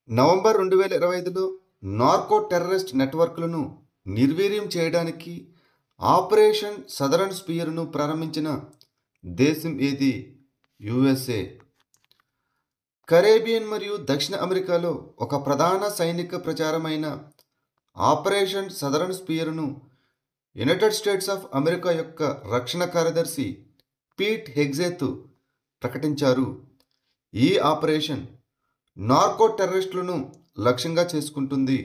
November 2025లో narco terrorist నెట్వర్క్లను నిర్వీర్యం చేయడానికి ఆపరేషన్ సదరన్ స్పియర్ను ప్రారంభించిన దేశం ఏది? యుఎస్ఏ. కరేబియన్ మరియు దక్షిణ అమెరికాలో ఒక ప్రధాన సైనిక ప్రచారమైన ఆపరేషన్ సదరన్ స్పియర్ను యునైటెడ్ స్టేట్స్ ఆఫ్ అమెరికా యొక్క రక్షణ కార్యదర్శి పీట్ హెగ్సేత్ ప్రకటించారు. ఈ ఆపరేషన్ నార్కో టెర్రరిస్టులను లక్ష్యంగా చేసుకుంటుంది.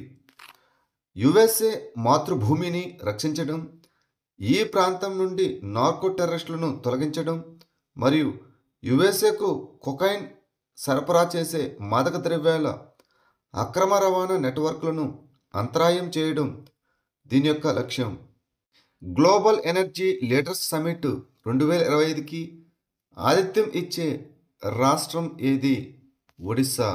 యుఎస్ఏ మాతృభూమిని రక్షించడం, ఈ ప్రాంతం నుండి నార్కో టెర్రరిస్టులను తొలగించడం మరియు యుఎస్ఏకు కొకైన్ సరఫరా చేసే మాదక ద్రవ్యాల అక్రమ రవాణా నెట్వర్క్లను అంతరాయం చేయడం దీని యొక్క లక్ష్యం. గ్లోబల్ ఎనర్జీ లీడర్స్ సమ్మిట్ 2025కి ఆతిథ్యం ఇచ్చే రాష్ట్రం ఏది? ఒడిశా.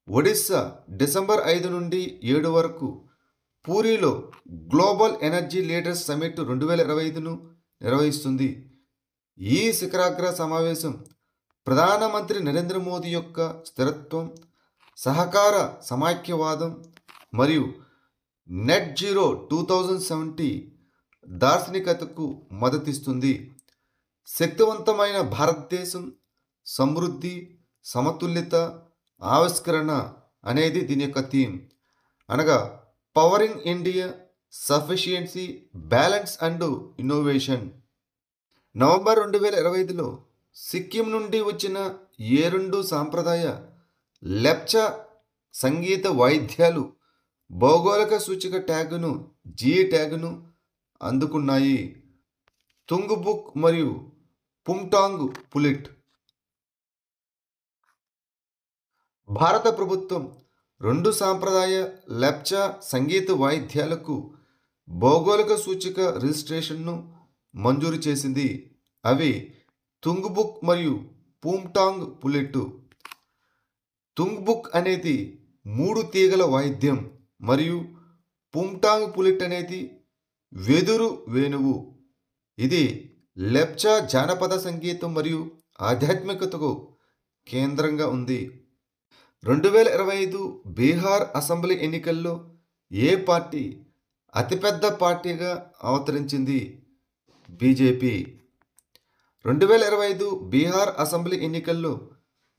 ఒడిశా డిసెంబర్ 5 నుండి 7 వరకు పూరిలో గ్లోబల్ ఎనర్జీ లీడర్స్ సమ్మిట్ 2025ను నిర్వహిస్తుంది. ఈ శిఖరాగ్ర సమావేశం ప్రధానమంత్రి నరేంద్ర మోదీ యొక్క స్థిరత్వం, సహకార సమాఖ్యవాదం మరియు నెట్ జీరో 2070 దార్శనికతకు మద్దతిస్తుంది. శక్తివంతమైన భారతదేశం, సమృద్ధి, సమతుల్యత, ఆవిష్కరణ అనేది దీని యొక్క థీమ్. అనగా powering India, sufficiency, balance and innovation. November 2025లో సిక్కిం నుండి వచ్చిన ఏ 2 సాంప్రదాయ లెప్చా సంగీత వాయిద్యాలు భౌగోళిక సూచిక ట్యాగ్ను జీ ట్యాగ్ను అందుకున్నాయి? తుంగ్బుక్ మరియు పుంగ్టాంగ్ పులిట్. భారత ప్రభుత్వం 2 సాంప్రదాయ లెప్చా సంగీత వాయిద్యాలకు భౌగోళిక సూచిక రిజిస్ట్రేషన్ను మంజూరు చేసింది. అవి తుంగ్బుక్ మరియు పుంగ్టాంగ్ పులిట్. తుంగ్బుక్ అనేది 3 తీగల వాయిద్యం మరియు పుంగ్టాంగ్ పులిట్ అనేది వెదురు వేణువు. ఇది లెప్చా జానపద సంగీతం మరియు ఆధ్యాత్మికతకు కేంద్రంగా ఉంది. 2025 బీహార్ అసెంబ్లీ ఎన్నికల్లో ఏ పార్టీ అతిపెద్ద పార్టీగా అవతరించింది? బీజేపీ. 2025 బీహార్ అసెంబ్లీ ఎన్నికల్లో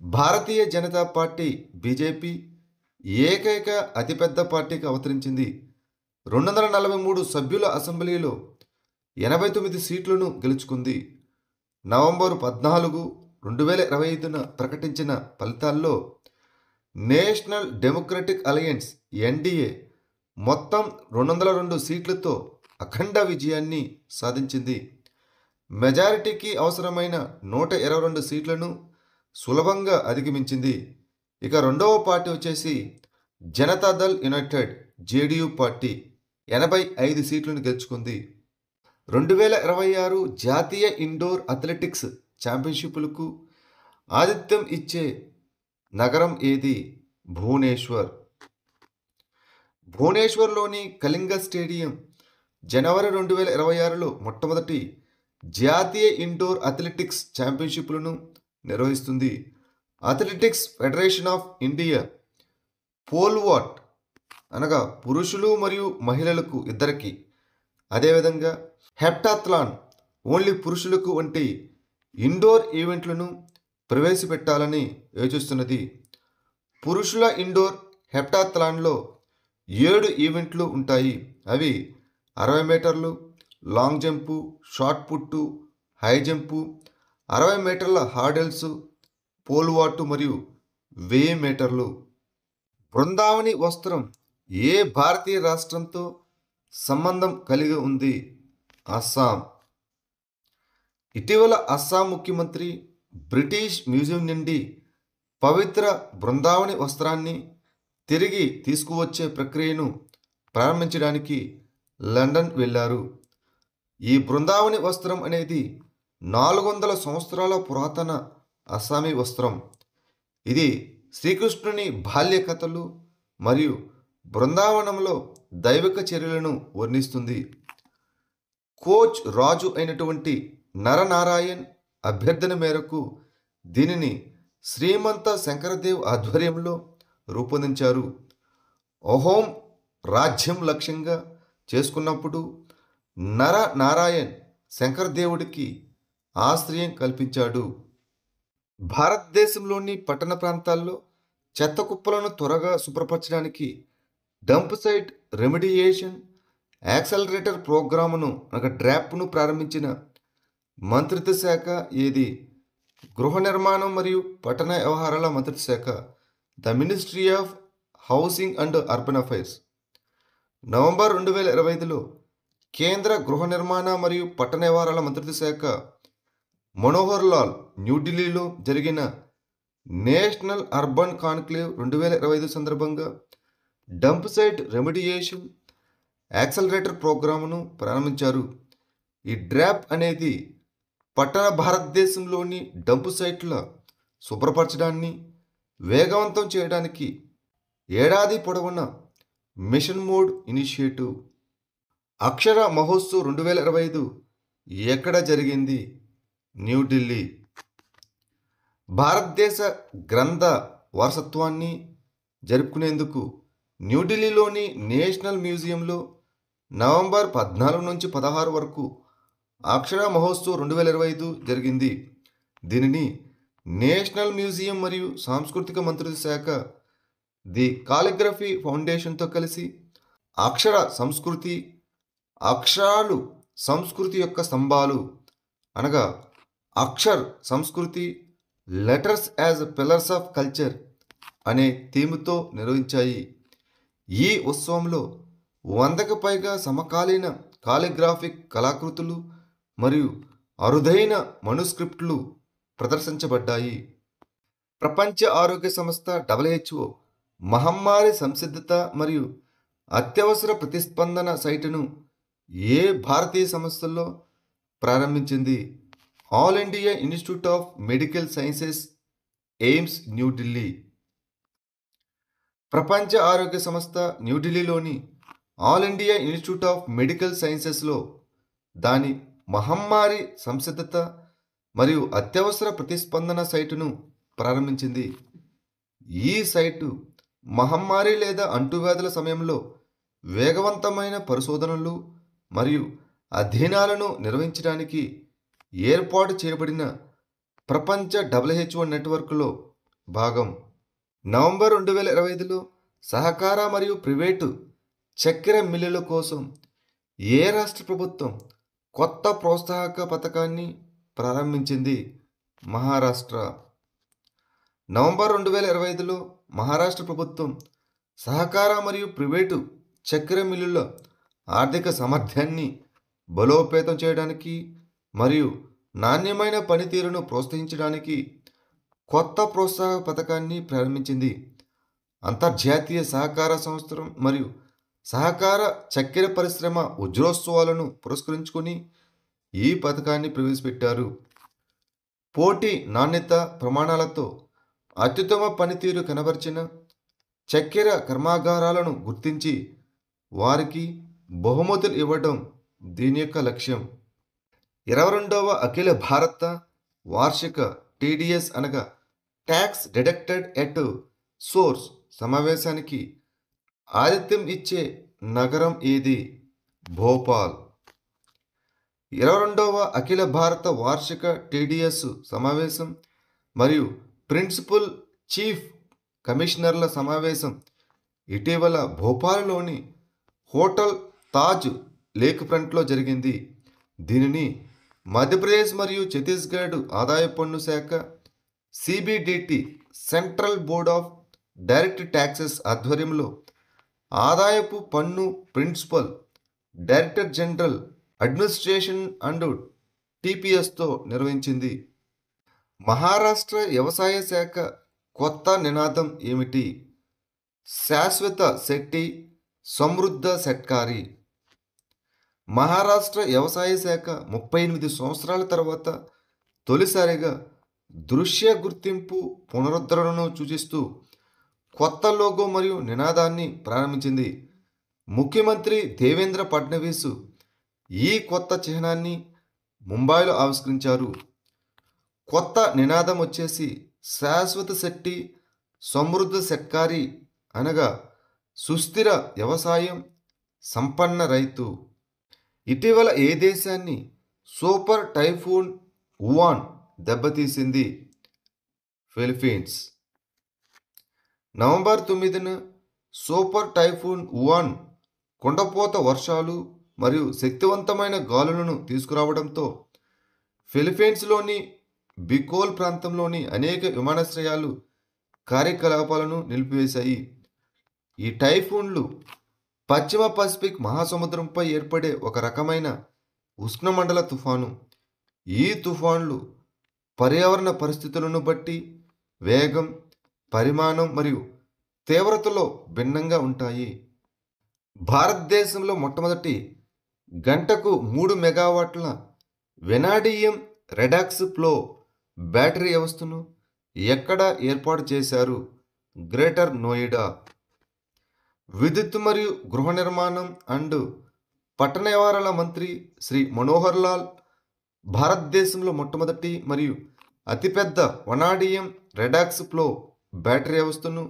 భారతీయ జనతా పార్టీ బీజేపీ ఏకైక అతిపెద్ద పార్టీగా అవతరించింది. 243 సభ్యుల అసెంబ్లీలో 89 సీట్లను గెలుచుకుంది. నవంబర్ 14, 2025న ప్రకటించిన ఫలితాల్లో నేషనల్ డెమోక్రటిక్ అలయన్స్ ఎన్డీఏ మొత్తం 202 సీట్లతో అఖండ విజయాన్ని సాధించింది. మెజారిటీకి అవసరమైన 122 సీట్లను సులభంగా అధిగమించింది. ఇక రెండవ పార్టీ వచ్చేసి జనతాదళ్ యునైటెడ్ జేడీయూ పార్టీ 85 సీట్లను గెలుచుకుంది. 2026 జాతీయ ఇండోర్ అథ్లెటిక్స్ ఛాంపియన్షిప్లకు ఆతిథ్యం ఇచ్చే నగరం ఏది? భువనేశ్వర్. భువనేశ్వర్లోని కళింగ స్టేడియం జనవరి 2026లో మొట్టమొదటి జాతీయ ఇండోర్ అథ్లెటిక్స్ ఛాంపియన్షిప్లను నిర్వహిస్తుంది. Athletics Federation of India pole vault అనగా పురుషులు మరియు మహిళలకు ఇద్దరికి, అదేవిధంగా హెప్టాథ్లాన్ ఓన్లీ పురుషులకు వంటి ఇండోర్ ఈవెంట్లను ప్రవేశపెట్టాలని యోచిస్తున్నది. పురుషుల ఇండోర్ హెప్టాథ్లాన్లో 7 ఈవెంట్లు ఉంటాయి. అవి 60 మీటర్లు, లాంగ్ జంపు, షార్ట్ పుట్టు, హై జంపు, 60 మీటర్ల హార్డెల్స్, పోల్ వాల్ట్ మరియు 1000 మీటర్లు. బృందావని వస్త్రం ఏ భారతీయ రాష్ట్రంతో సంబంధం కలిగి ఉంది? అస్సాం. ఇటీవల అస్సాం ముఖ్యమంత్రి బ్రిటిష్ మ్యూజియం నుండి పవిత్ర బృందావని వస్త్రాన్ని తిరిగి తీసుకువచ్చే ప్రక్రియను ప్రారంభించడానికి లండన్ వెళ్ళారు. ఈ బృందావని వస్త్రం అనేది 400 సంవత్సరాల పురాతన అస్సామీ వస్త్రం. ఇది శ్రీకృష్ణుని బాల్య కథలు మరియు బృందావనంలో దైవిక చర్యలను వర్ణిస్తుంది. కోచ్ రాజు అయినటువంటి నరనారాయణ్ అభ్యర్థన మేరకు దీనిని శ్రీమంత శంకరదేవ్ ఆధ్వర్యంలో రూపొందించారు. అహోం రాజ్యం లక్ష్యంగా చేసుకున్నప్పుడు నర నారాయణ్ శంకరదేవుడికి ఆశ్రయం కల్పించాడు. భారతదేశంలోని పట్టణ ప్రాంతాల్లో చెత్త కుప్పలను త్వరగా శుభ్రపరచడానికి డంప్ సైట్ రెమిడియేషన్ యాక్సలరేటర్ ప్రోగ్రామును డ్రాప్ను ప్రారంభించిన మంత్రిత్వ శాఖ ఏది? గృహ నిర్మాణం మరియు పట్టణ వ్యవహారాల మంత్రిత్వ శాఖ, the ministry of housing and urban affairs. November 2025లో కేంద్ర గృహ నిర్మాణ మరియు పట్టణ వ్యవహారాల మంత్రిత్వ శాఖ మనోహర్ లాల్ న్యూఢిల్లీలో జరిగిన నేషనల్ అర్బన్ కాన్క్లేవ్ 2025 సందర్భంగా డంప్ సైట్ రెమిడియేషన్ యాక్సలరేటర్ ప్రోగ్రామును ప్రారంభించారు. ఈ డ్రాప్ అనేది పట్టణ భారతదేశంలోని డంప్ సైట్ల శుభ్రపరచడాన్ని వేగవంతం చేయడానికి ఏడాది పొడవునా మిషన్ మోడ్ ఇనిషియేటివ్. అక్షర మహోత్సవ్ 2025 ఎక్కడ జరిగింది? న్యూఢిల్లీ. భారతదేశ గ్రంథ వారసత్వాన్ని జరుపుకునేందుకు న్యూఢిల్లీలోని నేషనల్ మ్యూజియంలో నవంబర్ 14 నుంచి 16 వరకు అక్షర మహోత్సవ్ 2025 జరిగింది. దీనిని నేషనల్ మ్యూజియం మరియు సాంస్కృతిక మంత్రిత్వ శాఖ, ది కాలిగ్రఫీ ఫౌండేషన్తో కలిసి అక్షర సంస్కృతి, అక్షరాలు సంస్కృతి యొక్క స్తంభాలు అనగా అక్షర్ సంస్కృతి, letters as pillars of culture అనే థీమ్తో నిర్వహించాయి. ఈ ఉత్సవంలో 100కు పైగా సమకాలీన కాలిగ్రాఫిక్ కళాకృతులు మరియు అరుదైన మనుస్క్రిప్ట్లు ప్రదర్శించబడ్డాయి. ప్రపంచ ఆరోగ్య సంస్థ WHO మహమ్మారి సంసిద్ధత మరియు అత్యవసర ప్రతిస్పందన సైటును ఏ భారతీయ సంస్థల్లో ప్రారంభించింది? All India institute of medical sciences, AIIMS, New Delhi. ప్రపంచ ఆరోగ్య సంస్థ న్యూఢిల్లీలోని all India institute of medical సైన్సెస్లో దాని మహమ్మారి సంసిద్ధత మరియు అత్యవసర ప్రతిస్పందన సైటును ప్రారంభించింది. ఈ సైటు మహమ్మారి లేదా అంటువ్యాధుల సమయంలో వేగవంతమైన పరిశోధనలు మరియు అధ్యయనాలను నిర్వహించడానికి ఏర్పాటు చేయబడిన ప్రపంచ WHO నెట్వర్క్లో భాగం. నవంబర్ 2025లో సహకార మరియు ప్రైవేటు చక్కెర మిల్లుల కోసం ఏ రాష్ట్ర ప్రభుత్వం కొత్త ప్రోత్సాహక పథకాన్ని ప్రారంభించింది? మహారాష్ట్ర. నవంబర్ 2025లో మహారాష్ట్ర ప్రభుత్వం సహకార మరియు ప్రైవేటు చక్కెర మిల్లుల ఆర్థిక సామర్థ్యాన్ని బలోపేతం చేయడానికి మరియు నాణ్యమైన పనితీరును ప్రోత్సహించడానికి కొత్త ప్రోత్సాహక పథకాన్ని ప్రారంభించింది. అంతర్జాతీయ సహకార సంవత్సరం మరియు సహకార చక్కెర పరిశ్రమ వజ్రోత్సవాలను పురస్కరించుకొని ఈ పథకాన్ని ప్రవేశపెట్టారు. పోటీ నాణ్యత ప్రమాణాలతో అత్యుత్తమ పనితీరు కనబరిచిన చక్కెర కర్మాగారాలను గుర్తించి వారికి బహుమతులు ఇవ్వడం దీని యొక్క లక్ష్యం. 22వ అఖిల భారత వార్షిక TDS అనగా ట్యాక్స్ డిడక్టెడ్ ఎట్ సోర్స్ సమావేశానికి ఆతిథ్యం ఇచ్చే నగరం ఏది? భోపాల్. 22వ అఖిల భారత వార్షిక TDS సమావేశం మరియు ప్రిన్సిపల్ చీఫ్ కమిషనర్ల సమావేశం ఇటీవల భోపాల్లోని హోటల్ తాజ్ లేక్ ఫ్రంట్లో జరిగింది. దీనిని మధ్యప్రదేశ్ మరియు ఛత్తీస్గఢ్ ఆదాయ పన్ను శాఖ CBDT central board of direct taxes ఆధ్వర్యంలో ఆదాయపు పన్ను principal director general administration and TPSతో నిర్వహించింది. మహారాష్ట్ర వ్యవసాయ శాఖ కొత్త నినాదం ఏమిటి? శాశ్వత శెట్టి, సమృద్ధ షట్కారి. మహారాష్ట్ర వ్యవసాయ శాఖ 38 సంవత్సరాల తర్వాత తొలిసారిగా దృశ్య గుర్తింపు పునరుద్ధరణను సూచిస్తూ కొత్త లోగో మరియు నినాదాన్ని ప్రారంభించింది. ముఖ్యమంత్రి దేవేంద్ర ఫడ్నవీస్ ఈ కొత్త చిహ్నాన్ని ముంబైలో ఆవిష్కరించారు. కొత్త నినాదం వచ్చేసి శాశ్వత శెట్టి సమృద్ధ సెక్కారి అనగా సుస్థిర వ్యవసాయం సంపన్న రైతు. ఇటీవల ఏ దేశాన్ని సూపర్ టైఫూన్ ఉవాన్ దెబ్బతీసింది? ఫిలిప్పీన్స్. నవంబర్ 9న సూపర్ టైఫూన్ ఉవాన్ కుండపోత వర్షాలు మరియు శక్తివంతమైన గాలులను తీసుకురావడంతో ఫిలిప్పీన్స్లోని బికోల్ ప్రాంతంలోని అనేక విమానాశ్రయాలు కార్యకలాపాలను నిలిపివేశాయి. ఈ టైఫూన్లు పశ్చిమ పసిఫిక్ మహాసముద్రంపై ఏర్పడే ఒక రకమైన ఉష్ణమండల తుఫాను. ఈ తుఫాన్లు పర్యావరణ పరిస్థితులను బట్టి వేగం, పరిమాణం మరియు తీవ్రతలో భిన్నంగా ఉంటాయి. భారతదేశంలో మొట్టమొదటి గంటకు 3 మెగావాట్ల వెనాడియం రెడాక్స్ ఫ్లో బ్యాటరీ వ్యవస్థను ఎక్కడ ఏర్పాటు చేశారు? గ్రేటర్ నోయిడా. విద్యుత్ మరియు గృహ నిర్మాణం అండ్ పట్టణ వ్యవహారాల మంత్రి శ్రీ మనోహర్ లాల్ భారతదేశంలో మొట్టమొదటి మరియు అతిపెద్ద వనాడియం రెడాక్స్ ఫ్లో బ్యాటరీ వ్యవస్థను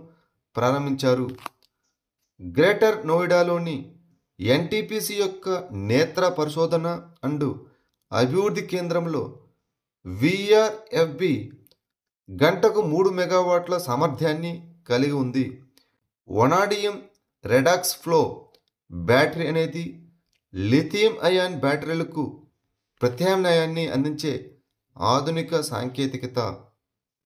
ప్రారంభించారు. గ్రేటర్ నోయిడాలోని ఎన్టీపీసీ యొక్క నేత్ర పరిశోధన అండ్ అభివృద్ధి కేంద్రంలో విఆర్ఎఫ్బి గంటకు 3 మెగావాట్ల సామర్థ్యాన్ని కలిగి ఉంది. వనాడియం రెడాక్స్ ఫ్లో బ్యాటరీ అనేది లిథియం అయాన్ బ్యాటరీలకు ప్రత్యామ్నాయాన్ని అందించే ఆధునిక సాంకేతికత.